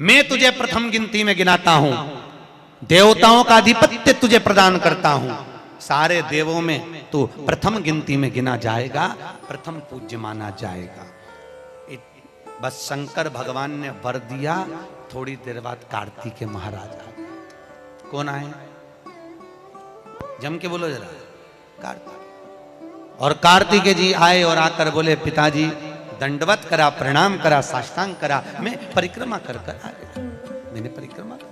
मैं तुझे प्रथम गिनती में गिनाता हूं, देवताओं का आधिपत्य तुझे प्रदान करता हूं, सारे देवों में तू प्रथम गिनती में गिना जाएगा, प्रथम पूज्य माना जाएगा। बस शंकर भगवान ने वर दिया, थोड़ी देर बाद कार्तिकेय महाराज आ गए। कौन आए? जम के बोलो जरा। कार्तिक। और कार्तिकेय जी आए और आकर बोले, पिताजी दंडवत करा, प्रणाम करा, साष्टांग करा, मैं परिक्रमा कर कर आ गया। मैंने परिक्रमा कर।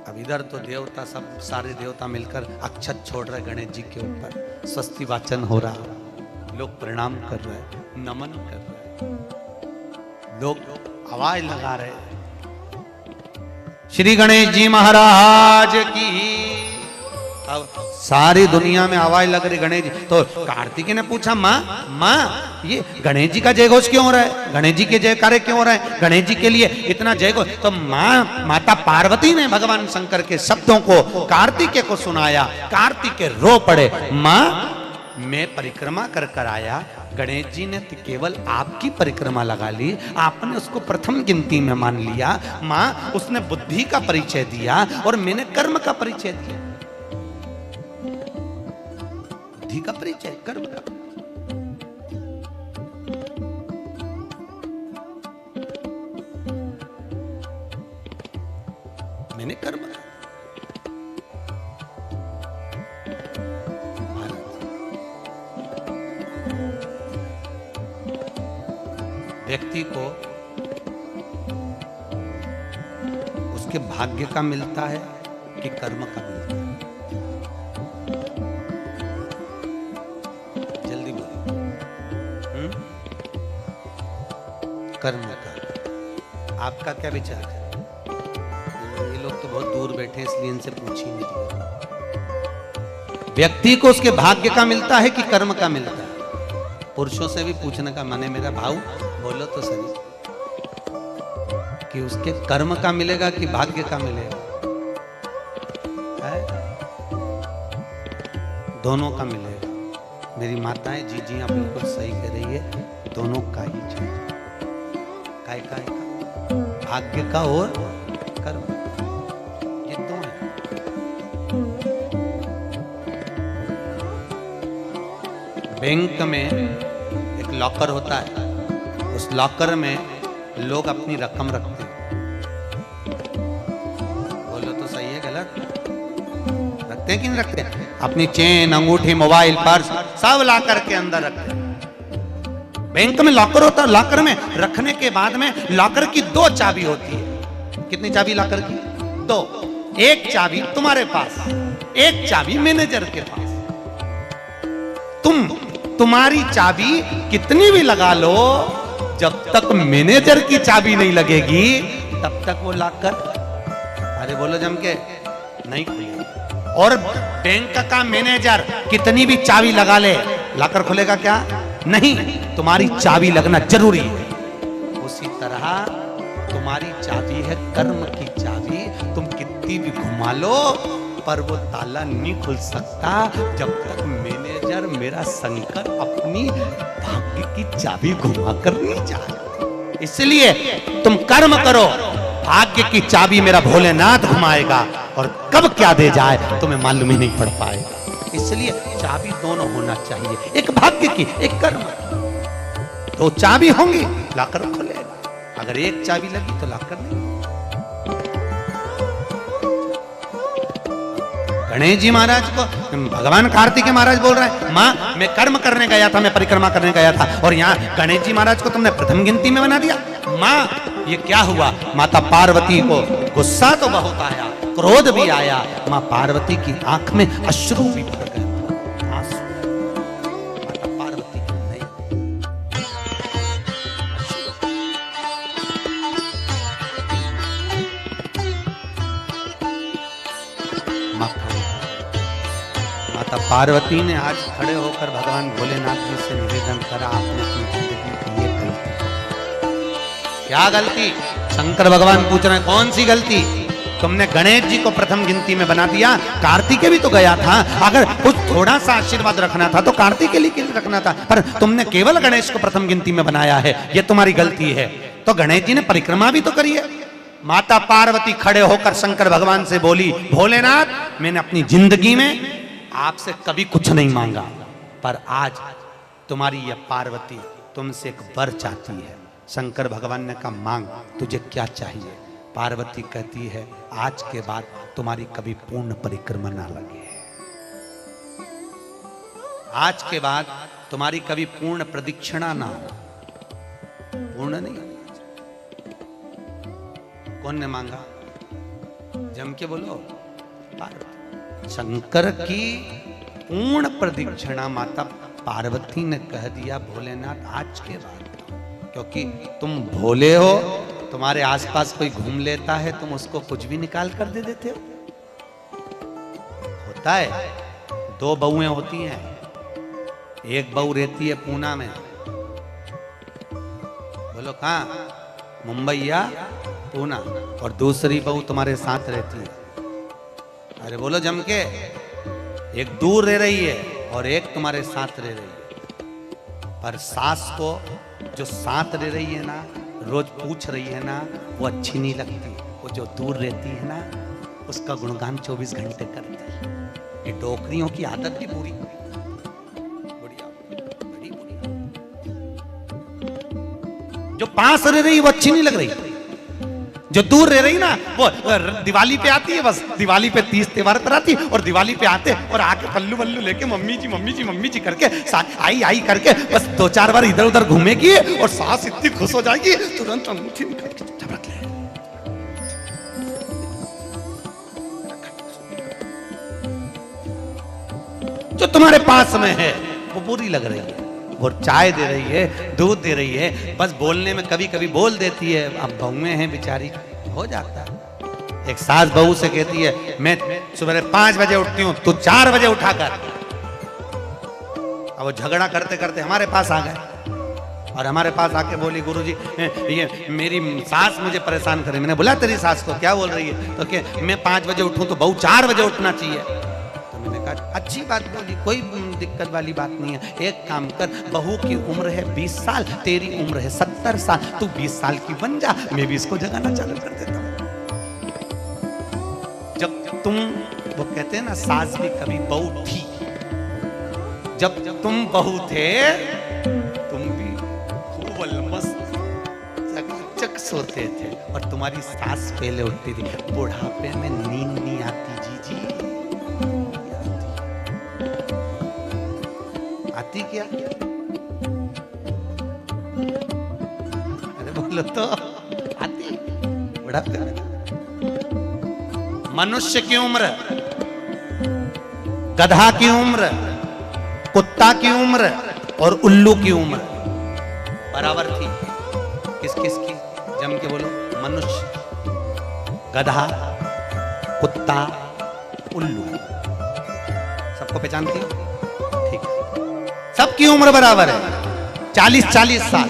अब इधर तो देवता सब, सारे देवता मिलकर अक्षत छोड़ रहे गणेश जी के ऊपर, स्वस्ति वाचन हो रहा, लोग प्रणाम कर रहे, नमन कर रहे, लोग आवाज लगा रहे, श्री गणेश जी महाराज की। अब सारी दुनिया में आवाज लग रही गणेश जी। तो कार्तिकेय ने पूछा, माँ ये गणेश जी का जय घोष क्यों हो रहा है? गणेश जी के जयकारे क्यों हो रहा है? गणेश जी के लिए इतना जय घोष? तो माता पार्वती ने भगवान शंकर के शब्दों को कार्तिकेय को सुनाया। कार्तिकेय रो पड़े, माँ मैं परिक्रमा कर कर आया, गणेश जी ने तो केवल आपकी परिक्रमा लगा ली, आपने उसको प्रथम गिनती में मान लिया। माँ उसने बुद्धि का परिचय दिया और मैंने कर्म का परिचय दिया। बुद्धि का परिचय, कर्म का। मैंने कर्म का। व्यक्ति को उसके भाग्य का मिलता है कि कर्म का मिलता है? जल्दी बोलिए। कर्म का। आपका क्या विचार है? ये लोग तो बहुत दूर बैठे हैं, इसलिए इनसे पूछ ही नहीं दिया। व्यक्ति को उसके भाग्य का मिलता है कि कर्म का मिलता है? पुरुषों से भी पूछने का मन है मेरा, भाऊ बोलो तो सही, कि उसके कर्म का मिलेगा कि भाग्य का मिलेगा? है? दोनों का मिलेगा। मेरी माताएं जी आप बिल्कुल सही कह रही है, दोनों का ही चाहिए। काय का? भाग्य का और कर्म, ये दो है। बैंक में एक लॉकर होता है, उस लॉकर में लोग अपनी रकम रखते हैं। बोलो तो सही है गलत? रखते हैं कि नहीं रखते? अपनी चेन, अंगूठी, मोबाइल, पर्स सब लॉकर के अंदर रखते हैं। बैंक में लॉकर होता है, लॉकर में रखने के बाद में लॉकर की दो चाबी होती है। कितनी चाबी लॉकर की? दो। एक चाबी तुम्हारे पास, एक चाबी मैनेजर के पास। तुम्हारी चाबी कितनी भी लगा लो, जब तक मैनेजर की चाबी नहीं लगेगी तब तक वो लॉकर, अरे बोलो जम के, नहीं खुलेगा। और बैंक का मैनेजर कितनी भी चाबी लगा ले, लॉकर खुलेगा क्या? नहीं, तुम्हारी चाबी लगना जरूरी है। उसी तरह तुम्हारी चाबी है कर्म की चाबी, तुम कितनी भी घुमा लो पर वो ताला नहीं खुल सकता जब तक मैनेजर मेरा शंकर अपनी भाग्य की चाबी घुमा कर नहीं जाए। इसलिए तुम कर्म करो, भाग्य की चाबी मेरा भोलेनाथ घुमाएगा, और कब क्या दे जाए तुम्हें मालूम ही नहीं पड़ पाएगा। इसलिए चाबी दोनों होना चाहिए, एक भाग्य की, एक कर्म की। तो चाबी होंगी लॉकर खुलेगा, अगर एक चाबी लगी तो लॉकर नहीं। गणेश जी महाराज को भगवान कार्तिकेय महाराज बोल रहे हैं, माँ मैं कर्म करने गया था, मैं परिक्रमा करने गया था, और यहाँ गणेश जी महाराज को तुमने प्रथम गिनती में बना दिया। माँ ये क्या हुआ? माता पार्वती को गुस्सा तो बहुत आया, क्रोध भी आया, माँ पार्वती की आंख में अश्रु भी भर गए। माता पार्वती की नहीं, माता पार्वती ने आज खड़े होकर भगवान भोलेनाथ जी से निवेदन करा, आपने अपनी जिंदगी की ये गलती। क्या गलती? शंकर भगवान पूछ रहे हैं कौन सी गलती? तुमने गणेश जी को प्रथम गिनती में बना दिया, कार्तिकेय भी तो गया था। अगर कुछ थोड़ा सा आशीर्वाद रखना था तो कार्तिकेय के लिए रखना था, पर तुमने केवल गणेश को प्रथम गिनती में बनाया है, ये तुम्हारी गलती है। तो गणेश जी ने परिक्रमा भी तो करी है। माता पार्वती खड़े होकर शंकर भगवान से बोली, भोलेनाथ मैंने अपनी जिंदगी में आपसे कभी कुछ नहीं मांगा, पर आज तुम्हारी यह पार्वती तुमसे एक वर चाहती है। शंकर भगवान ने कहा मांग, तुझे क्या चाहिए? पार्वती कहती है आज के बाद तुम्हारी कभी पूर्ण परिक्रमा ना लगे, आज के बाद तुम्हारी कभी पूर्ण प्रदक्षिणा ना हो। पूर्ण नहीं, कौन ने मांगा? जम के बोलो, पार्वती। शंकर की पूर्ण प्रदक्षिणा माता पार्वती ने कह दिया भोलेनाथ आज के बाद, क्योंकि तुम भोले हो, तुम्हारे आसपास कोई घूम लेता है तुम उसको कुछ भी निकाल कर दे देते हो। होता है, दो बहुएं होती हैं, एक बहू रहती है पूना में, बोलो कहां? मुंबई या पूना, और दूसरी बहू तुम्हारे साथ रहती है। अरे बोलो जम के, एक दूर रह रही है और एक तुम्हारे साथ रह रही है। पर सास को जो साथ रह रही है ना, रोज पूछ रही है ना, वो अच्छी नहीं लगती। वो जो दूर रहती है ना, उसका गुणगान 24 घंटे करती है। ये डोकरियों की आदत भी बुरी, बड़ी बुरी। जो पास रह रही वो अच्छी नहीं लग रही, जो दूर रह रही ना वो दिवाली पे आती है, बस दिवाली पे 30 त्योहार पर आती है, और दिवाली पे आते और आके पल्लू वल्लू लेके मम्मी जी मम्मी जी मम्मी जी करके आई आई करके बस 2-4 बार इधर उधर घूमेगी और सास इतनी खुश हो जाएगी, तुरंत अंगूठी निकाल के झपक ले। जो तुम्हारे पास में है वो बुरी लग रही है, और चाय दे रही है, दूध दे रही है, बस बोलने में कभी कभी बोल देती है। अब बहुएं हैं बेचारी, हो जाता है। एक सास बहू से कहती है मैं सुबह 5 बजे उठती हूँ, तू 4 बजे उठा कर। अब वो झगड़ा करते करते हमारे पास आ गए और हमारे पास आके बोली गुरुजी ये मेरी सास मुझे परेशान करे। मैंने बोला तेरी सास को क्या बोल रही है? तो क्या मैं 5 बजे उठूं तो बहू 4 बजे उठना चाहिए। अच्छी बात बोली, कोई दिक्कत वाली बात नहीं है। एक काम कर, बहू की उम्र है 20 साल, तेरी उम्र है 70 साल, तू 20 साल की बन जा, मैं भी इसको जगाना चालू कर देता हूं। जब तुम, वो कहते हैं ना सास भी कभी बहू थी, जब तुम बहू थे तुम भी खूब मस्त चकाचक सोते थे, और तुम्हारी सास पहले उठती थी। बुढ़ापे में नींद नहीं आती जी, आती क्या? अरे बोलो तो, आती बुढ़ापे में। मनुष्य की उम्र, गधा की उम्र, कुत्ता की उम्र और उल्लू की उम्र बराबर थी। किस किस की? जम के बोलो। मनुष्य, गधा, कुत्ता, उल्लू, सबको पहचानती हो? ठीक, सबकी उम्र बराबर है, 40-40 साल।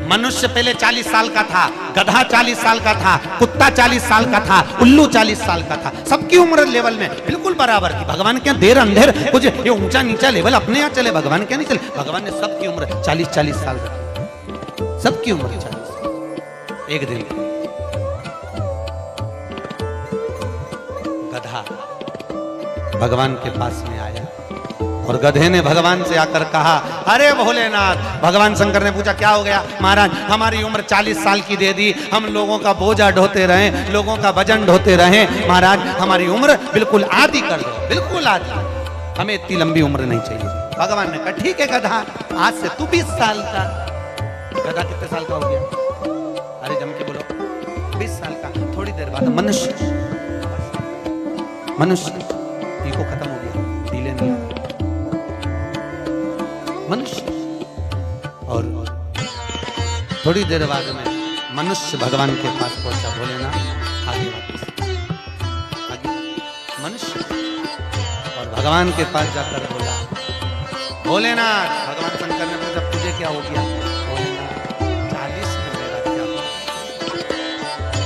मनुष्य पहले 40 साल का था, गधा 40 साल का था, कुत्ता 40 साल का था, उल्लू 40 साल का था। सबकी उम्र लेवल में बिल्कुल बराबर थी। भगवान क्या देर अंधेर कुछ ये ऊंचा नीचा लेवल अपने यहाँ चले, भगवान क्या नहीं चले। भगवान ने सबकी उम्र 40-40 साल रखी, सबकी उम्र 40। एक दिन गधा भगवान के पास में आया और गधे ने भगवान से आकर कहा, अरे भोलेनाथ। भगवान शंकर ने पूछा क्या हो गया? महाराज हमारी उम्र 40 साल की दे दी, हम लोगों का बोझा ढोते रहे, लोगों का वजन ढोते रहे, महाराज हमारी उम्र बिल्कुल आधी कर दो, बिल्कुल आधी, हमें इतनी लंबी उम्र नहीं चाहिए। भगवान ने कहा ठीक है गधा, आज से तू 20 साल का। गधा कितने साल का हो गया? अरे जम के बोलो, 20 साल का। थोड़ी देर बाद मनुष्य ईगो खत्म हो गया, ढीले नहीं मनुष्य। और थोड़ी देर बाद में मनुष्य भगवान के पास पहुंचा। भोलेनाथ आगे वापस आगे मनुष्य, और भगवान के पास जाकर बोला भोलेनाथ। भगवान शंकर ने पूछा तुझे क्या हो गया? भोलेनाथ 40 में मेरा क्या हो?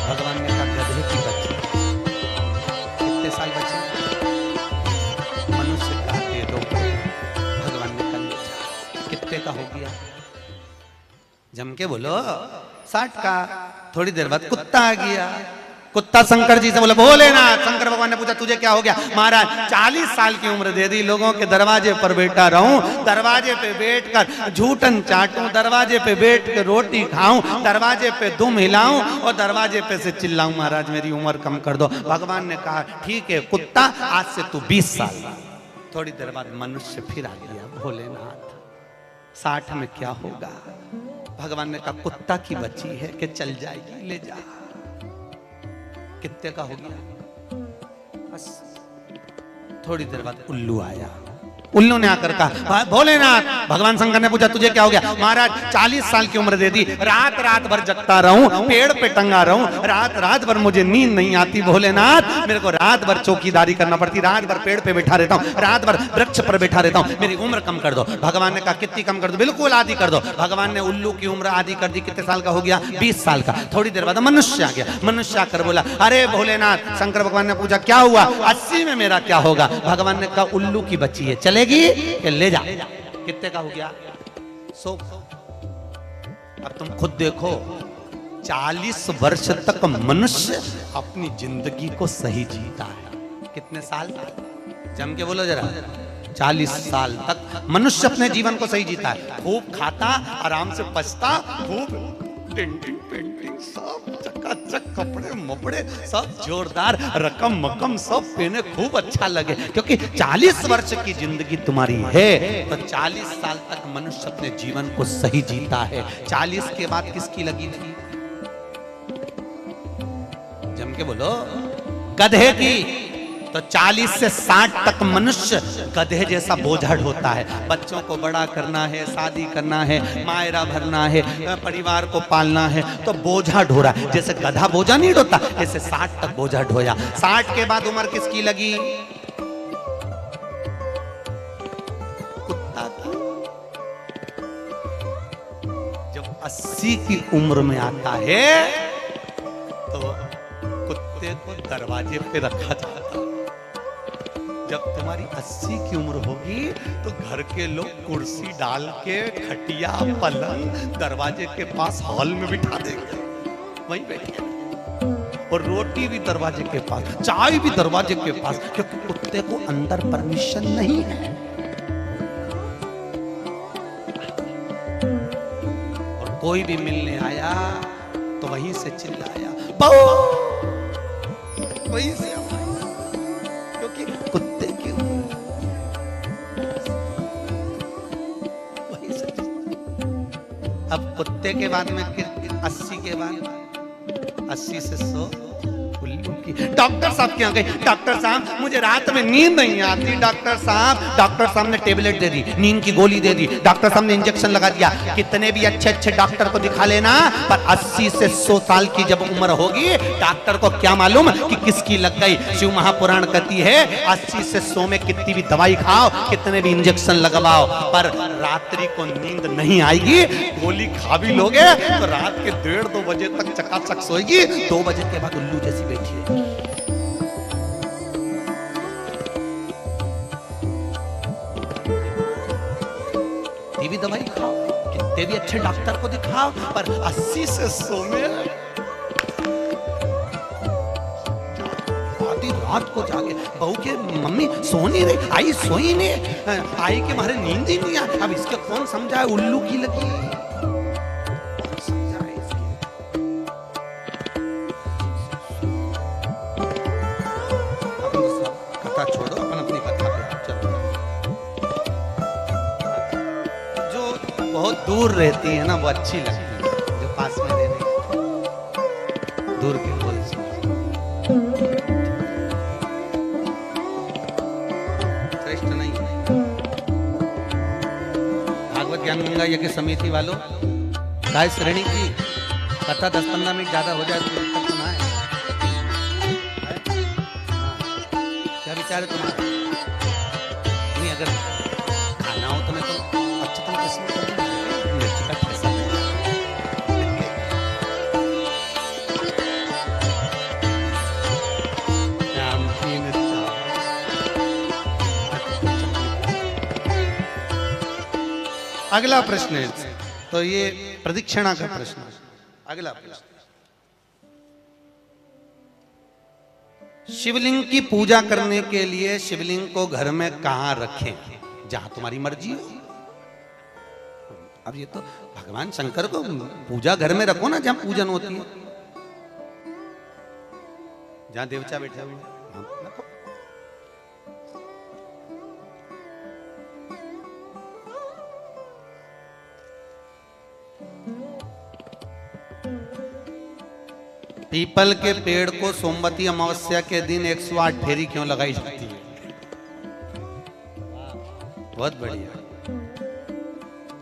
भगवान ने कहा गधे की बच्ची कितने का हो गया? जम के बोलो 60 का। थोड़ी देर बाद कुत्ता आ गया। कुत्ता शंकर जी से बोला, भोलेनाथ। शंकर भगवान ने पूछा तुझे क्या हो गया? महाराज 40 साल की उम्र दे दी, लोगों के दरवाजे पर बैठा रहूं, दरवाजे पे बैठकर झूठन चाटूं, दरवाजे पे बैठ के रोटी खाऊं, दरवाजे पे दुम हिलाऊं और दरवाजे पे से चिल्लाऊं, महाराज मेरी उम्र कम कर दो। भगवान ने कहा ठीक है कुत्ता, आज से तू 20 साल। थोड़ी देर बाद मनुष्य फिर आ गया, भोलेनाथ 60 में क्या होगा? भगवान ने कहा कुत्ता की बच्ची है कि चल जाएगी, ले जा। कितने का हो गया? बस। थोड़ी देर बाद उल्लू आया। उल्लू ने आकर कहा, भोलेनाथ। भगवान शंकर ने पूछा तुझे क्या हो गया? महाराज 40 साल की उम्र दे दी, रात रात भर जगता रहूं, पेड़ पे टंगा रहूं, रात रात भर मुझे नींद नहीं आती भोलेनाथ, मेरे को रात भर चौकीदारी करना पड़ती, रात भर पेड़ पे बैठा रहता हूं, रात भर वृक्ष पर बैठा रहता हूं, मेरी उम्र कम कर दो। भगवान ने कहा कितनी कम कर दो? बिल्कुल आधी कर दो। भगवान ने उल्लू की उम्र आधी कर दी। कितने साल का हो गया? 20 साल का। थोड़ी देर बाद मनुष्य आ गया। मनुष्य आकर बोला, अरे भोलेनाथ। शंकर भगवान ने पूछा क्या हुआ? 80 में मेरा क्या होगा? भगवान ने कहा उल्लू की बच्ची है, चलेगी कि ले जा। कितने का हो गया? 100। अब तुम खुद देखो 40 वर्ष तक मनुष्य अपनी जिंदगी को सही जीता है। कितने साल? जम के बोलो जरा। 40 साल तक मनुष्य अपने जीवन को सही जीता है। खूब खाता, आराम से पचता, खूब डेंटिंग पेंटिंग सब चकाचक, कपड़े मपड़े सब जोरदार, रकम मकम सब पहने, खूब अच्छा लगे, क्योंकि 40 वर्ष की जिंदगी तुम्हारी है तो 40 साल तक मनुष्य अपने जीवन को सही जीता है। 40 के बाद किसकी लगी थी? जम के बोलो। गधे की। तो 40 से 60 तक मनुष्य गधे जैसा बोझा ढोता है। बच्चों को बड़ा करना है, शादी करना है, मायरा भरना है, परिवार को पालना है, तो बोझा ढो रहा है। जैसे गधा बोझा नहीं ढोता, ऐसे 60 तक बोझा ढोया। 60 के बाद उम्र किसकी लगी? कुत्ता की। जब 80 की उम्र में आता है तो कुत्ते को दरवाजे पे रखा जाता है। जब तुम्हारी 80 की उम्र होगी तो घर के लोग कुर्सी डाल के, खटिया पलंग दरवाजे के पास हॉल में बिठा देंगे, वहीं बैठे, और रोटी भी दरवाजे के पास, चाय भी दरवाजे के पास, क्योंकि कुत्ते को अंदर परमिशन नहीं है। और कोई भी मिलने आया तो वहीं से चिल्लाया, बहु, वहीं से, क्योंकि कुत्ते की वहीं से। अब कुत्ते के बाद में 80 के बाद 80 से 100 उल्लू की। डॉक्टर साहब क्या गए? डॉक्टर साहब मुझे रात में नींद नहीं आती। डॉक्टर साहब ने टेबलेट दे दी, नींद की गोली दे दी, डॉक्टर साहब ने इंजेक्शन लगा दिया। कितने भी अच्छे अच्छे डॉक्टर को दिखा लेना, पर 80 से 100 साल की जब उम्र होगी, डॉक्टर को क्या मालूम कि किसकी लग गई। शिव महापुराण कहती है 80 से 100 में कितनी भी दवाई खाओ, कितने भी इंजेक्शन लगवाओ, पर रात्रि को नींद नहीं आएगी। गोली खा भी लोगे तो रात के 1:30-2 बजे तक चकाचक सोएगी, 2 बजे के बाद उल्लू जैसी बैठी है। भी दवाई खाओ, कितने भी अच्छे डॉक्टर को दिखाओ, पर 80 से 100 में आधी रात को जागे। बहू के मम्मी सो नहीं रही, आई सोई नहीं, आई के मारे नींद ही नहीं आ। अब इसके कौन समझाए? उल्लू की लगी। कथा छोड़ो, अपन अपनी कथा पे चलो। बहुत दूर रहती है ना वो अच्छी लगती है, जो पास में रहने दूर के बोल श्रेष्ठ नहीं। भागवत ज्ञान गंगा यज्ञ समिति वालों, गाय श्रेणी की कथा 10-15 मिनट ज्यादा हो जाए तो तक सुना है। क्या विचार है तुम्हारा? नहीं, अगर खाना हो तो मैं तो अच्छा तुम किसमें कर दूं? मिर्ची का ठेसा अगला प्रश्न है, तो ये प्रदक्षिणा का प्रश्न है। अगला प्रश्न, शिवलिंग की पूजा करने के लिए शिवलिंग को घर में कहां रखें? जहां तुम्हारी मर्जी हो। अब ये तो भगवान शंकर को पूजा घर में रखो ना, जहां पूजन होती है, जहां देवता बैठे हुए रखो। पीपल के पेड़ को सोमवती अमावस्या के दिन 108 फेरी क्यों लगाई जाती है? बहुत बढ़िया।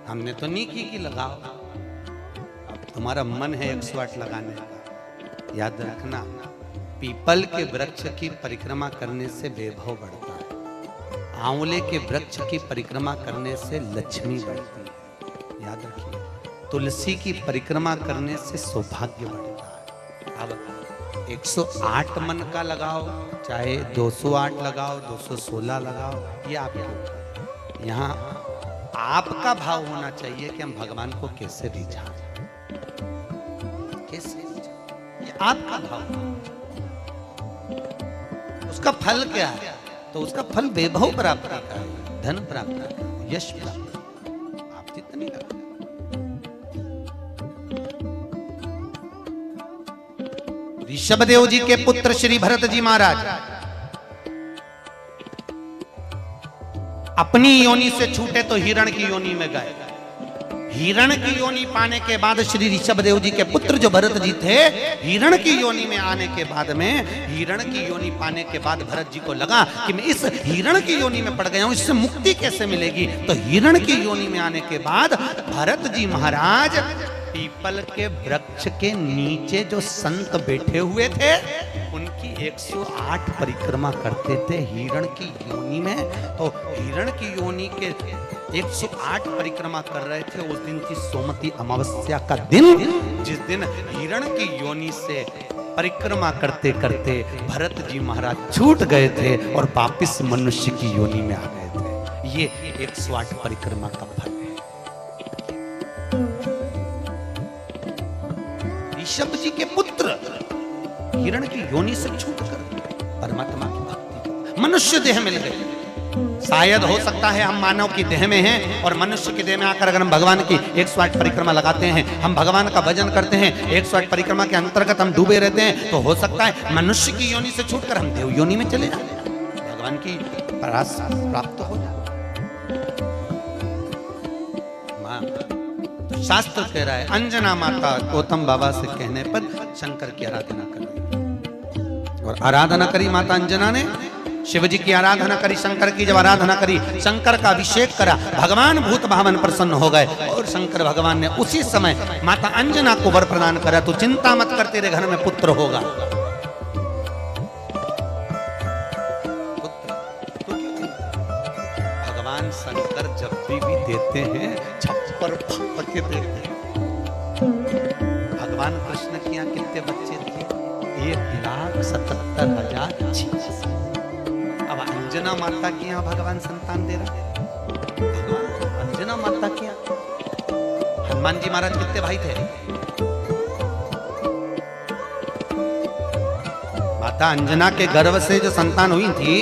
हमने तो नहीं की कि लगाओ, अब तुम्हारा मन है 108 लगाने का। याद रखना, पीपल के वृक्ष की परिक्रमा करने से वैभव बढ़ता है, आंवले के वृक्ष की परिक्रमा करने से लक्ष्मी बढ़ती है। याद रखिए, तुलसी की परिक्रमा करने से सौभाग्य बढ़ता है। अब 108 मन का लगाओ, चाहे 208 लगाओ, 216 लगाओ, ये आपको, यहाँ आपका भाव होना चाहिए कि हम भगवान को कैसे रिझाएं, कैसे रिझाएं, ये आपका भाव। उसका फल क्या है? तो उसका फल वैभव प्राप्ति का है, धन प्राप्ति का, यश प्राप्ति। आप जितनी लगाओ। ऋषभदेव जी के पुत्र श्री भरत जी महाराज अपनी योनि से छूटे तो हिरण की योनि में गए। हिरण की योनि पाने के बाद श्री ऋषभदेव जी के पुत्र जो भरत जी थे, हिरण की योनि में आने के बाद में, हिरण की योनि पाने के बाद भरत जी को लगा कि मैं इस हिरण की योनि में पड़ गया हूं, इससे मुक्ति कैसे मिलेगी? तो हिरण की योनि में आने के बाद भरत जी महाराज पीपल के वृक्ष के नीचे जो संत बैठे हुए थे, उनकी 108 परिक्रमा करते थे हिरण की योनि में। तो हिरण की योनि के 108 परिक्रमा कर रहे थे। उस दिन थी सोमवती अमावस्या का दिन, जिस दिन हिरण की योनि से परिक्रमा करते करते भरत जी महाराज छूट गए थे और वापिस मनुष्य की योनि में आ गए थे। ये 108 परिक्रमा का फल है। ऋषभ जी के पुत्र हिरण की योनि से छूटकर परमात्मा की भक्ति, मनुष्य देह मिल गए। शायद हो सकता है हम मानव की देह में हैं और मनुष्य की देह में आकर अगर हम भगवान की 108 परिक्रमा लगाते हैं, हम भगवान का भजन करते हैं, 108 परिक्रमा के अंतर्गत हम डूबे रहते हैं, तो हो सकता है मनुष्य की योनि से छूटकर हम देव योनि में चले जाए, भगवान की परास प्राप्त हो जाए। शास्त्र कह रहा है, अंजना माता गौतम बाबा से कहने पर शंकर की आराधना कर, और आराधना करी माता अंजना ने, शिव जी की आराधना करी, शंकर की जब आराधना करी, शंकर का अभिषेक करा, भगवान भूत भावन प्रसन्न हो गए और शंकर भगवान ने उसी समय माता अंजना को वर प्रदान करा, तो चिंता मत कर, तेरे घर में पुत्र होगा। भगवान शंकर जब भी देते हैं छप्पर फप के देते हैं। भगवान कृष्ण के यहाँ कितने बच्चे थे? 1,77,000। अब अंजना माता के यहाँ भगवान संतान दे रहा है। भगवान अंजना माता के यहाँ हनुमान जी महाराज कितने भाई थे? माता अंजना के गर्भ से जो संतान हुई थी,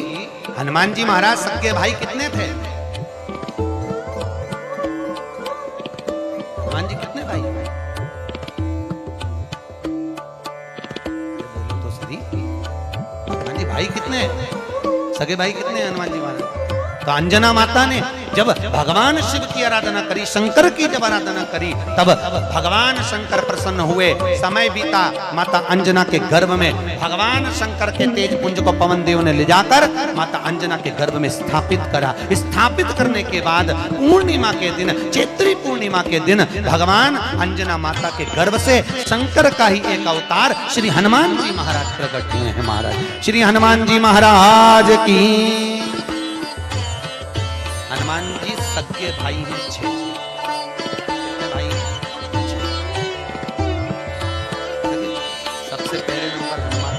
हनुमान जी महाराज सबके भाई कितने थे? हनुमान जी कितने भाई? बोलो तो सही, हनुमान जी भाई कितने? सगे भाई कितने हैं हनुमान जी महाराज? तो अंजना माता ने जब भगवान शिव की आराधना करी, शंकर की जब आराधना करी, तब भगवान शंकर प्रसन्न हुए। समय बीता, माता अंजना के गर्भ में भगवान शंकर के तेज पुंज को पवन देव ने ले जाकर माता अंजना के गर्भ में स्थापित करा। स्थापित करने के बाद पूर्णिमा के दिन, चैत्री पूर्णिमा के दिन, भगवान अंजना माता के गर्भ से शंकर का ही एक अवतार श्री हनुमान जी महाराज प्रकट हुए हैं। महाराज श्री हनुमान जी महाराज की। हनुमान जी सगे भाई हैं 6 भाई। सबसे पहले नंबर हनुमान,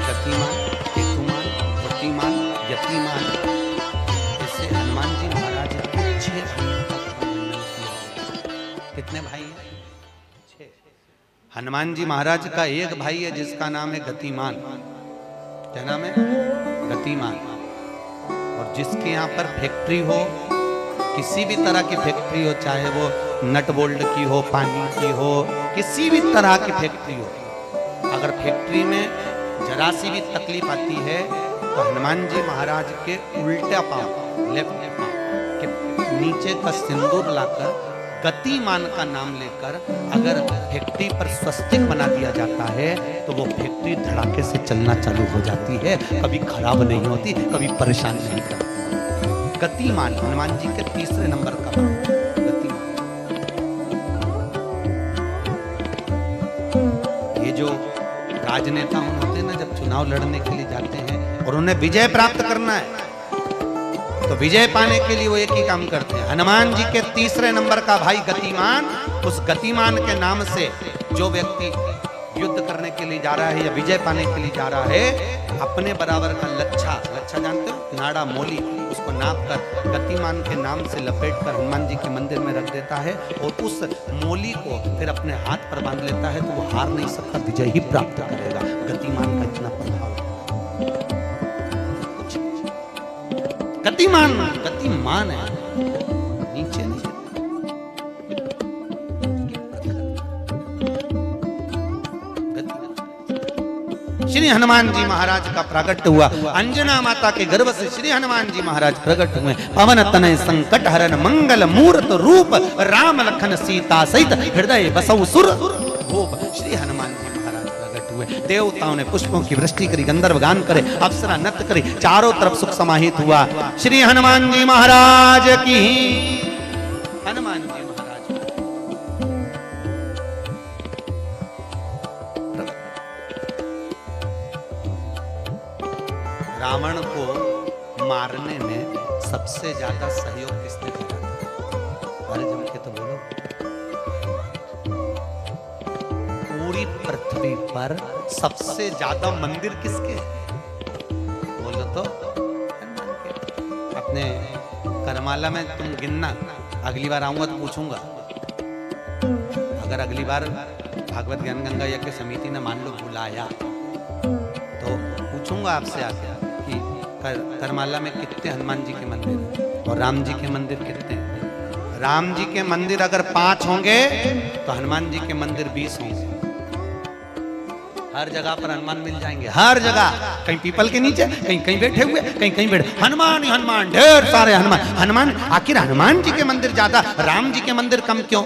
गतिमान, केतुमान, बुद्धिमान, यतिमान। इससे हनुमान जी महाराज के 6 भाइयों का वर्णन किया। कितने भाई हैं? 6। हनुमान जी महाराज का एक भाई है जिसका नाम है गतिमान। क्या नाम है? गतिमान। और जिसके यहाँ पर फैक्ट्री हो, किसी भी तरह की फैक्ट्री हो, चाहे वो नट बोल्ट की हो, पानी की हो, किसी भी तरह की फैक्ट्री हो, अगर फैक्ट्री में जरा सी भी तकलीफ आती है तो हनुमान जी महाराज के उल्टा पांव, लेफ्ट पांव के नीचे का सिंदूर लाकर गतिमान का नाम लेकर अगर फैक्ट्री पर स्वस्तिक बना दिया जाता है तो वो फैक्ट्री धड़ाके से चलना चालू हो जाती है, कभी खराब नहीं होती, कभी परेशान नहीं करती। गतिमान हनुमान जी के तीसरे नंबर का गतिमान। ये जो राजनेता होते हैं ना, जब चुनाव लड़ने के लिए जाते हैं और उन्हें विजय प्राप्त करना है तो विजय पाने के लिए वो एक ही काम करते हैं। हनुमान जी के तीसरे नंबर का भाई गतिमान, उस गतिमान के नाम से जो व्यक्ति युद्ध करने के लिए जा रहा है या विजय पाने के लिए जा रहा है, अपने बराबर का लच्छा, लच्छा जानते हो, नाड़ा मोली, उसको नाप कर गतिमान के नाम से लपेट कर हनुमान जी के मंदिर में रख देता है और उस मोली को फिर अपने हाथ पर बांध लेता है, तो वो हार नहीं सकता, विजय ही प्राप्त करेगा। गतिमान का इतना प्रभाव। गतिमान गतिमान है, नीचे नहीं। श्री हनुमान जी महाराज का प्रकट हुआ। अंजना माता के गर्भ से श्री हनुमान जी महाराज प्रकट हुए। पवन तनय संकट हरन मंगल मूर्त रूप, राम लखन सीता सहित हृदय बसौ सुर भूप। श्री हनुमान जी महाराज प्रकट हुए। देवताओं ने पुष्पों की वृष्टि करी, गंधर्व गान करे, अप्सरा नृत्य करी, चारों तरफ सुख समाहित हुआ। श्री हनुमान जी महाराज की। हनुमान जी रावण को मारने में सबसे ज्यादा सहयोग किसने किया? अरे जम के तो बोलो। पूरी पृथ्वी पर सबसे ज्यादा मंदिर किसके? बोलो तो हनुमान के। अपने करमाला में तुम गिनना, अगली बार आऊंगा तो पूछूंगा। अगर अगली बार भागवत ज्ञान गंगा यज्ञ समिति ने मान लो बुलाया तो पूछूंगा आपसे आके करमाला में कितने हनुमान जी के मंदिर हैं और राम जी के मंदिर कितने हैं? राम जी के मंदिर अगर 5 होंगे तो हनुमान जी के मंदिर 20 होंगे। हर जगह पर हनुमान मिल जाएंगे, हर जगह। कहीं पीपल के नीचे, कहीं कहीं बैठे हुए, कहीं कहीं बैठे। हनुमान ही हनुमान, ढेर सारे हनुमान। हनुमान आखिर हनुमान जी के मंदिर ज्यादा, राम जी के मंदिर कम क्यों?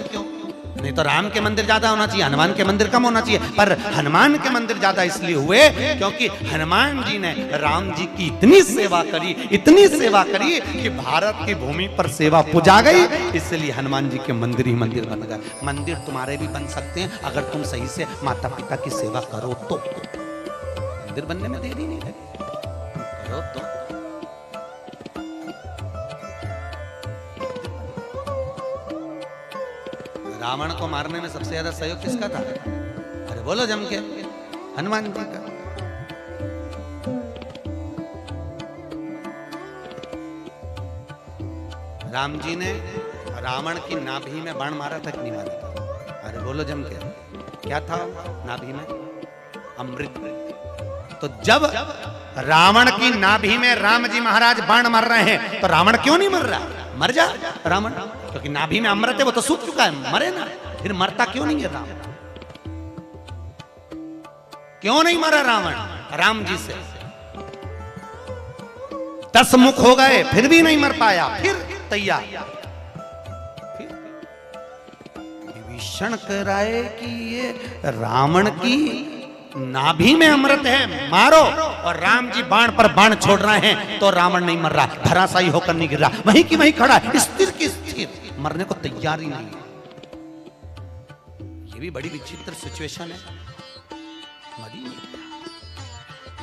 नहीं तो राम के मंदिर ज्यादा होना चाहिए, हनुमान के मंदिर कम होना चाहिए। पर हनुमान के मंदिर ज्यादा इसलिए हुए क्योंकि हनुमान जी ने राम जी की इतनी सेवा करी, इतनी सेवा करी कि भारत की भूमि पर सेवा पुजा गई। इसलिए हनुमान जी के मंदिर ही मंदिर बन गए। मंदिर तुम्हारे भी बन सकते हैं अगर तुम सही से माता पिता की सेवा करो तो। मंदिर बनने में देरी नहीं लगी, करो तो। रावण को मारने में सबसे ज्यादा सहयोग किसका था? अरे बोलो जम के। हनुमान जी का। राम जी ने रावण की नाभि में बाण मारा था कि नहीं मारा था? अरे बोलो जम के। क्या था नाभि में? अमृत। तो जब रावण की नाभि में राम जी महाराज बाण मार रहे हैं तो रावण क्यों नहीं मर रहा? मर जा रावण, क्योंकि नाभि में अमृत है, वो तो सूख चुका है, मरे ना। फिर मरता क्यों नहीं है राम? क्यों नहीं मरा रावण? राम जी से 10 मुख हो गए फिर भी नहीं मर पाया। फिर तैयार, विभीषण कह रहा है कि ये रावण की नाभि में अमृत है, मारो। और राम जी बाण पर बाण छोड़ रहे हैं तो रावण नहीं मर रहा, धराशायी होकर नहीं गिर रहा, वहीं की वहीं खड़ा है, स्थिर की स्थिर, मरने को तैयार ही नहीं। ये भी बड़ी विचित्र सिचुएशन है। बड़ी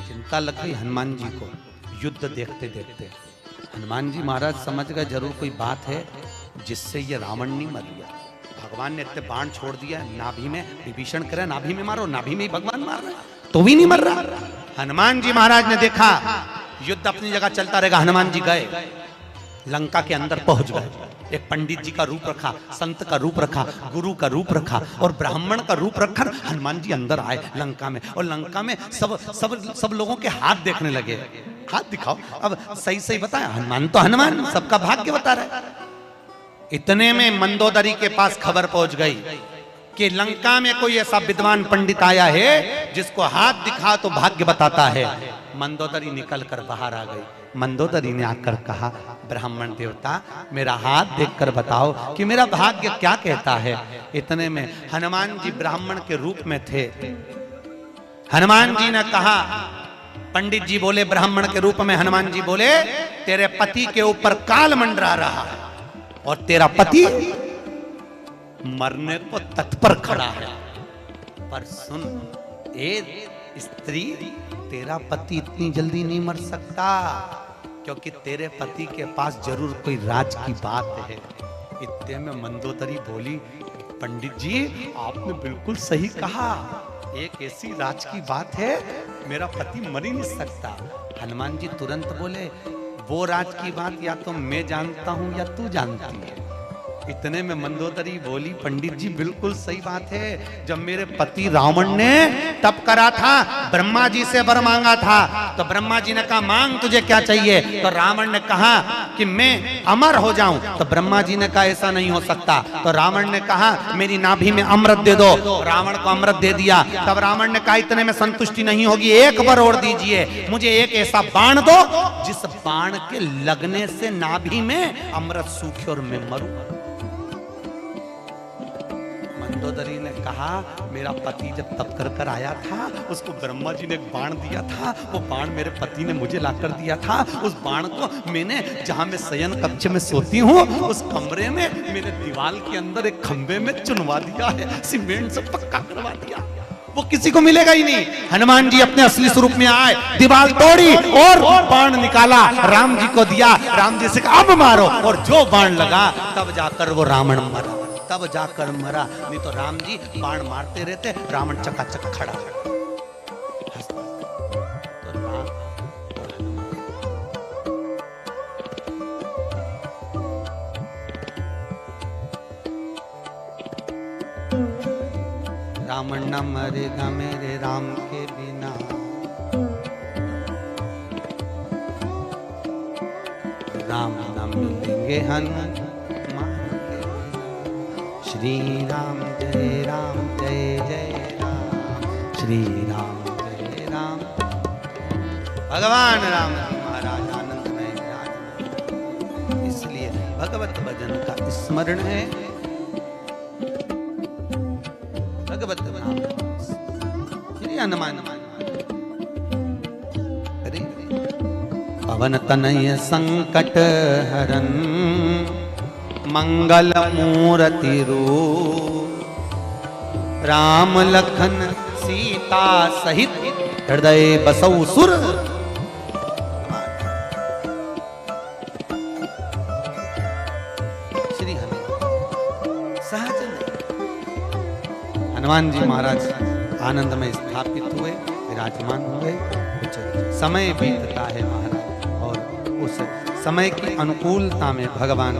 चिंता लग गई हनुमान जी को युद्ध देखते देखते। हनुमान जी महाराज समझ गए जरूर कोई बात है जिससे ये रावण नहीं मर गया। भगवान ने इतने बाण छोड़ दिया नाभि में, विभीषण करे नाभि में मारो, नाभि में ही भगवान मार रहा तो भी नहीं मर रहा। हनुमान जी महाराज ने देखा युद्ध अपनी जगह चलता रहेगा। हनुमान जी गए लंका के अंदर पहुंच गए, एक पंडित जी का रूप रखा, संत का रूप रखा, गुरु का रूप रखा और ब्राह्मण का रूप रखकर हनुमान जी अंदर आए लंका में। और लंका में सब सब सब लोगों के हाथ देखने लगे, हाथ दिखाओ। अब सही सही बताया, हनुमान तो हनुमान, सबका भाग्य बता रहा है। इतने में मंदोदरी के पास खबर पहुंच गई कि लंका में कोई ऐसा विद्वान पंडित आया है जिसको हाथ दिखा तो भाग्य बताता है। मंदोदरी निकल कर बाहर आ गई। मंदोदरी ने आकर कहा, ब्राह्मण देवता मेरा हाथ देखकर बताओ कि मेरा भाग्य क्या कहता है। इतने में हनुमान जी ब्राह्मण के रूप में थे। हनुमान जी ने कहा, पंडित जी बोले ब्राह्मण के रूप में, हनुमान जी बोले तेरे पति के ऊपर काल मंडरा रहा है और तेरा पति मरने को तत्पर खड़ा है। पर सुन ए स्त्री, तेरा पति इतनी जल्दी नहीं मर सकता, क्योंकि तेरे पति के पास जरूर कोई राज की बात है। इतने में मंदोदरी बोली, पंडित जी आपने बिल्कुल सही कहा, एक ऐसी राज की बात है, मेरा पति मर ही नहीं सकता। हनुमान जी तुरंत बोले, वो राज की बात या तो मैं जानता हूं या तू जानती है। इतने में मंदोदरी बोली, पंडित जी बिल्कुल सही बात है, जब मेरे पति रावण ने तप करा था, ब्रह्मा जी से वर मांगा था, तो ब्रह्मा जी ने कहा मांग तुझे क्या चाहिए, तो रावण ने कहा कि मैं अमर हो जाऊं, तो ब्रह्मा जी ने कहा ऐसा नहीं हो सकता। तो रावण ने कहा मेरी नाभि में अमृत दे दो, रावण को अमृत दे दिया। तब रावण ने कहा इतने में संतुष्टि नहीं होगी, एक बार और दीजिए, मुझे एक ऐसा बाण दो जिस बाण के लगने से नाभि में अमृत सूखे और मैं मरूं। मंदोदरी ने कहा मेरा पति जब तप कर कर आया था, उसको ब्रह्मा जी ने एक बाण दिया था, वो बाण मेरे पति ने मुझे लाकर दिया था। उस बाण को मैंने जहां मैं शयन कक्ष में सोती हूँ, उस कमरे में मेरे दीवार के अंदर एक खंबे में चुनवा दिया है, सीमेंट से पक्का करवा दिया, वो किसी को मिलेगा ही नहीं। हनुमान जी अपने असली स्वरूप में आए, दीवार तोड़ी और बाण निकाला, राम जी को दिया, राम जी से कहा अब मारो, और जो बाण लगा तब जाकर वो रावण मरा, तब जाकर मरा, नहीं तो राम जी बाण मारते रहते, रावण चकाचक खड़ा। तो रावण न मरेगा मेरे राम के बिना, राम न मिलेंगे हनुमान, श्री राम जय जय राम, श्री राम जय राम। भगवान राम जी महाराज आनंदमय विराजमान, इसलिए भगवत भजन का स्मरण है, भगवत नाम श्री हनुमान। पवन तनय संकट हरन, मंगल मूर्ति रूप, राम लखन सीता सहित हृदय बसौ सुर। श्री हनुमान सहज हनुमान जी महाराज आनंद में स्थापित हुए, विराजमान हुए। कुछ समय बीतता है महाराज, और उस समय की अनुकूलता में भगवान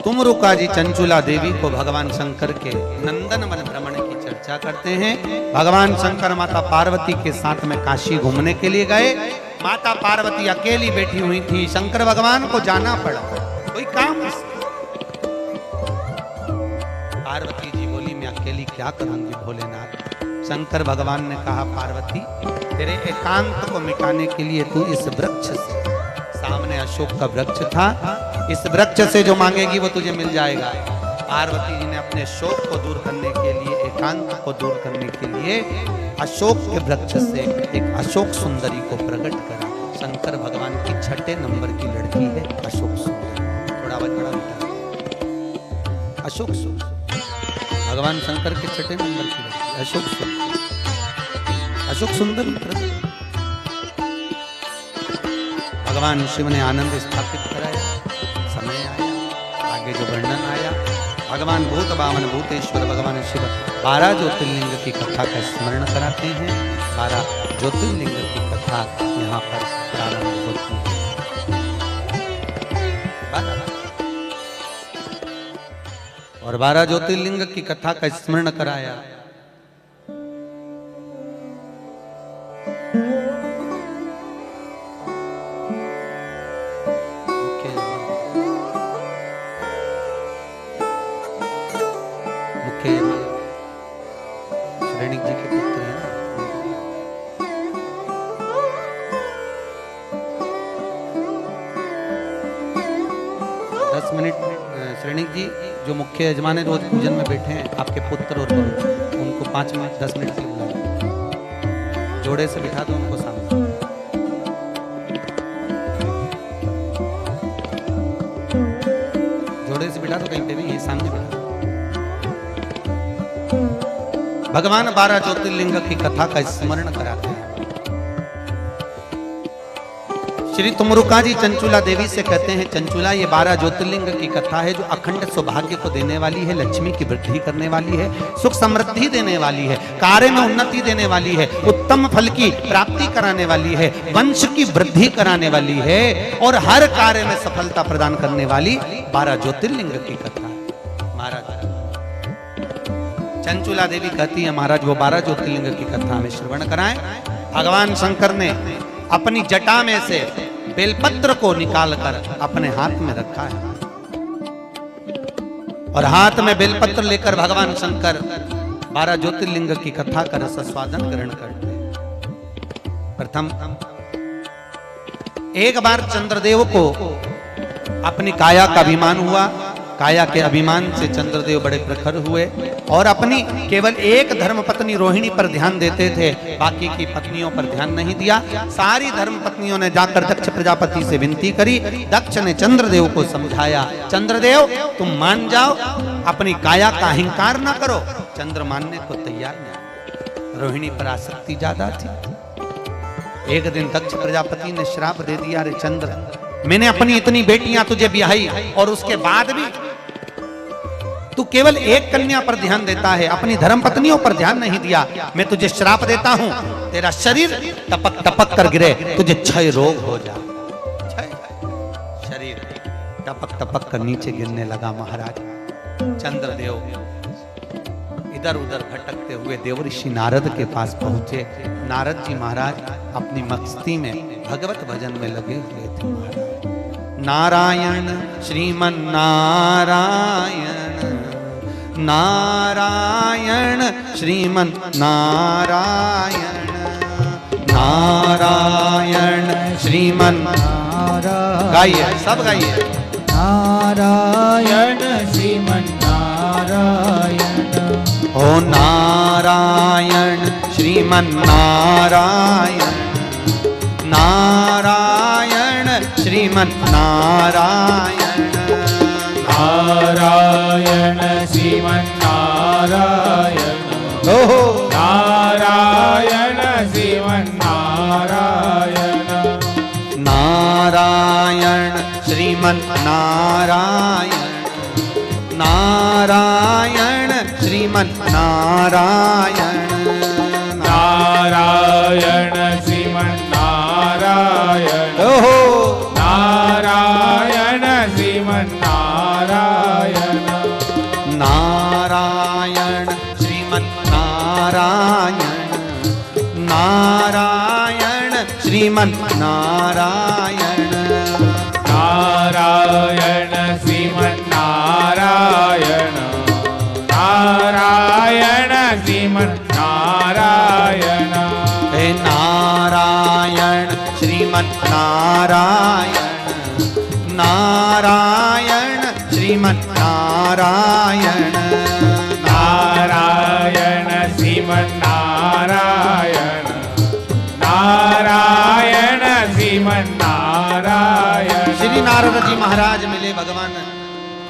तुमरुका जी चंचुला देवी को भगवान शंकर के नंदन वन भ्रमण की चर्चा करते हैं। भगवान शंकर माता पार्वती के साथ में काशी घूमने के लिए गए। माता पार्वती अकेली बैठी हुई थी, शंकर भगवान को जाना पड़ा, कोई काम नहीं। पार्वती जी बोली मैं अकेली क्या करूंगी भोलेनाथ। शंकर भगवान ने कहा पार्वती तेरे एकांत को मिटाने के लिए तू इस वृक्ष से, सामने अशोक का वृक्ष था, इस वृक्ष से जो मांगेगी वो तुझे मिल जाएगा। पार्वती जी ने अपने शोक को दूर करने के लिए, एकांत को दूर करने के लिए अशोक के वृक्ष से एक अशोक सुंदरी को प्रकट करा। शंकर भगवान की 6 नंबर की लड़की है अशोक सुंदरी, थोड़ा बड़ा बेटा अशोक सुंदरी, भगवान शंकर के 6 नंबर की लड़की अशोक सुंदरी, अशोक सुंदरी प्रकट। भगवान शिव ने आनंद स्थापित कराया, समय आया, आगे जो वर्णन आया, भगवान भूत बामन भूतेश्वर भगवान शिव 12 ज्योतिर्लिंग की कथा का स्मरण कराते हैं। 12 ज्योतिर्लिंग की कथा यहाँ पर प्रारंभ होती है। 12 और 12 ज्योतिर्लिंग की कथा का स्मरण कराया। श्रेणिक जी के पुत्र हैं। 10 मिनट श्रेणिक जी जो मुख्य यजमान रोज पूजन में बैठे हैं, आपके पुत्र और बहू, उनको 5 मिनट 10 मिनट के लिए बुलाओ। जोड़े से बिठा दो उनको सामने। जोड़े से बिठा दो, कहीं पे भी, ये सामने बिठा दो। भगवान 12 ज्योतिर्लिंग की कथा का स्मरण कराते हैं। श्री तुमरुका जी चंचुला देवी से कहते हैं, चंचुला ये 12 ज्योतिर्लिंग की कथा है जो अखंड सौभाग्य को देने वाली है, लक्ष्मी की वृद्धि करने वाली है, सुख समृद्धि देने वाली है, कार्य में उन्नति देने वाली है, उत्तम फल की प्राप्ति कराने वाली है, वंश की वृद्धि कराने वाली है और हर कार्य में सफलता प्रदान करने वाली 12 ज्योतिर्लिंग की कथा। महाराज चंचुला देवी कहती है, महाराज वो 12 ज्योतिर्लिंग की कथा हमें श्रवण कराएं। भगवान शंकर ने अपनी जटा में से बेलपत्र को निकालकर अपने हाथ में रखा है और हाथ में बेलपत्र लेकर भगवान शंकर 12 ज्योतिर्लिंग की कथा का रसस्वादन ग्रहण करते हैं। प्रथम एक बार चंद्रदेव को अपनी काया का अभिमान हुआ। काया के अभिमान से चंद्रदेव बड़े प्रखर हुए और अपनी केवल एक धर्मपत्नी रोहिणी पर ध्यान देते थे, बाकी की पत्नियों पर ध्यान नहीं दिया। सारी धर्मपत्नियों ने जाकर दक्ष प्रजापति से विनती करी। दक्ष ने चंद्रदेव को समझाया, चंद्रदेव तुम मान जाओ, अपनी काया का अहंकार ना करो। चंद्र मानने को तैयार नहीं, रोहिणी पर आसक्ति ज्यादा थी। एक दिन दक्ष प्रजापति ने श्राप दे दिया, अरे चंद्र, मैंने अपनी इतनी बेटियां तुझे ब्याही और उसके बाद भी तू केवल एक कन्या पर ध्यान देता है, अपनी धर्म पत्नियों पर ध्यान नहीं दिया। मैं तुझे श्राप देता हूं, तेरा शरीर टपक टपक कर गिरे, तुझे क्षय रोग हो जाए। शरीर टपक टपक कर नीचे गिरने लगा। महाराज चंद्रदेव इधर उधर भटकते हुए देवऋषि नारद के पास पहुंचे। नारद जी महाराज अपनी मस्ती में भगवत भजन में लगे हुए थे। नारायण श्रीमन नारायण, नारायण श्रीमन नारायण, नारायण श्रीमन नारायण। गाइए, सब गाइए। नारायण श्रीमन नारायण, ओ नारायण श्रीमन नारायण, नारायण श्रीमन नारायण, नारायण श्रीमन नारायण, ओहो नारायण श्रीमन नारायण, नारायण श्रीमन नारायण, नारायण श्रीमन नारायण, नारायण श्रीमन नारायण, ओहो नारायण श्रीमन नारायण, नारायण श्रीमन नारायण, नारायण श्रीमन नारायण, नारायण श्रीमन नारायण, नारायण श्रीमन नारायण, हे नारायण श्रीमन नारायण, नारायण श्रीमन नारायण, नारायण श्रीमन नारायण, नारायण श्रीमन नारायण। श्री नारद जी महाराज मिले। भगवान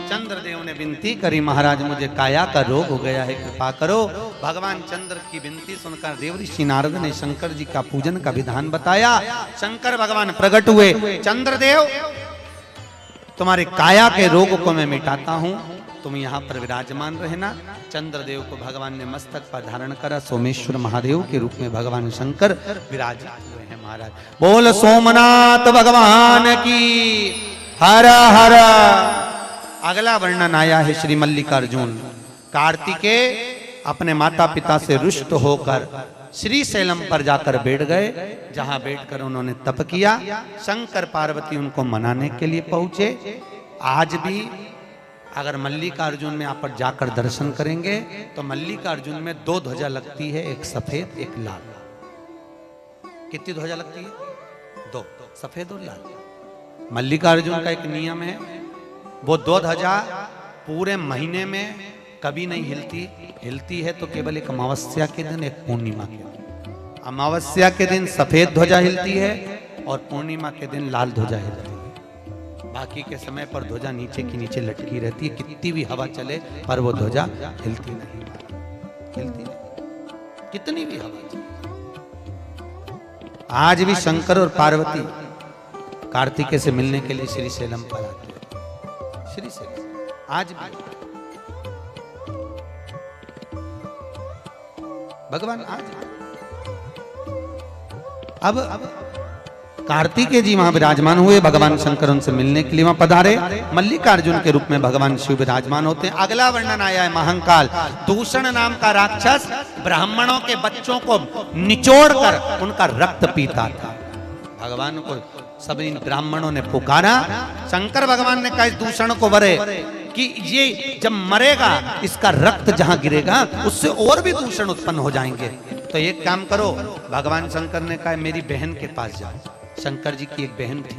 चंद्रदेव ने विनती करी, महाराज मुझे काया का रोग हो गया है, कृपा करो। भगवान चंद्र की विनती सुनकर देवऋषि नारद ने शंकर जी का पूजन का विधान बताया। शंकर भगवान प्रकट हुए, चंद्रदेव तुम्हारे काया के रोग को मैं मिटाता हूं, तुम यहाँ पर विराजमान रहना। चंद्रदेव को भगवान ने मस्तक पर धारण करा, सोमेश्वर महादेव के रूप में भगवान शंकर विराजित हुए हैं महाराज। बोल सोमनाथ भगवान की हर हर। अगला वर्णन आया है श्री मल्लिकार्जुन। कार्तिकेय अपने माता पिता से रुष्ट होकर श्री शैलम पर जाकर बैठ गए, जहां बैठकर उन्होंने तप किया। शंकर पार्वती उनको मनाने के लिए पहुंचे। आज भी अगर मल्लिकार्जुन में आप जाकर दर्शन करेंगे तो मल्लिकार्जुन में 2 ध्वजा लगती है, एक सफेद एक लाल। कितनी ध्वजा लगती है? 2, सफेद और लाल। मल्लिकार्जुन का एक नियम है, वो 2 ध्वजा पूरे महीने में कभी नहीं हिलती। हिलती है तो केवल एक अमावस्या के दिन, एक पूर्णिमा के दिन। अमावस्या के दिन सफेद ध्वजा हिलती है और पूर्णिमा के दिन लाल ध्वजा हिलती है। बाकी के समय पर ध्वजा नीचे की नीचे लटकी रहती है, कितनी भी हवा चले पर वो ध्वजा हिलती नहीं, हिलती नहीं, कितनी भी हवा चले। आज भी शंकर और पार्वती कार्तिकेय से मिलने के लिए श्री शैलम पर आते हैं। श्री शैलम आज भी भगवान आज अब कार्तिकेय जी वहां विराजमान हुए। भगवान शंकर उनसे मिलने के लिए वहां पधारे। मल्लिकार्जुन के रूप में भगवान शिव विराजमान होते हैं। अगला वर्णन आया है महाकाल। दूषण नाम का राक्षस ब्राह्मणों के बच्चों को निचोड़कर उनका रक्त पीता था। भगवान को सब इन ब्राह्मणों ने पुकारा। शंकर भगवान ने कहा इस दूषण को वरे कि ये जब मरेगा इसका रक्त जहां गिरेगा उससे और भी दूषण उत्पन्न हो जाएंगे। तो एक काम करो, भगवान शंकर ने कहा मेरी बहन के पास जाओ। शंकर जी की एक बहन थी,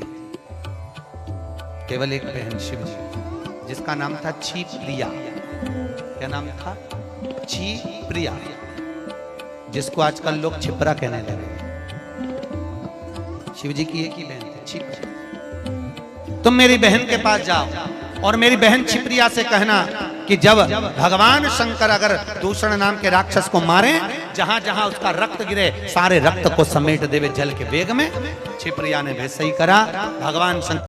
केवल एक बहन शिव जी, जिसका नाम था क्षिप्रिया। क्या नाम था? क्षिप्रिया, जिसको आजकल लोग छिपरा कहने लगे। शिव जी की एक ही बहन थी, क्षिप्रिया। तुम मेरी बहन के पास जाओ और मेरी बहन क्षिप्रिया से कहना कि जब भगवान शंकर अगर दूषण नाम के राक्षस को मारे, जहां जहां उसका रक्त गिरे सारे रक्त को समेट देवे जल के वेग में। क्षिप्रिया ने वैसे ही करा। भगवान शंकर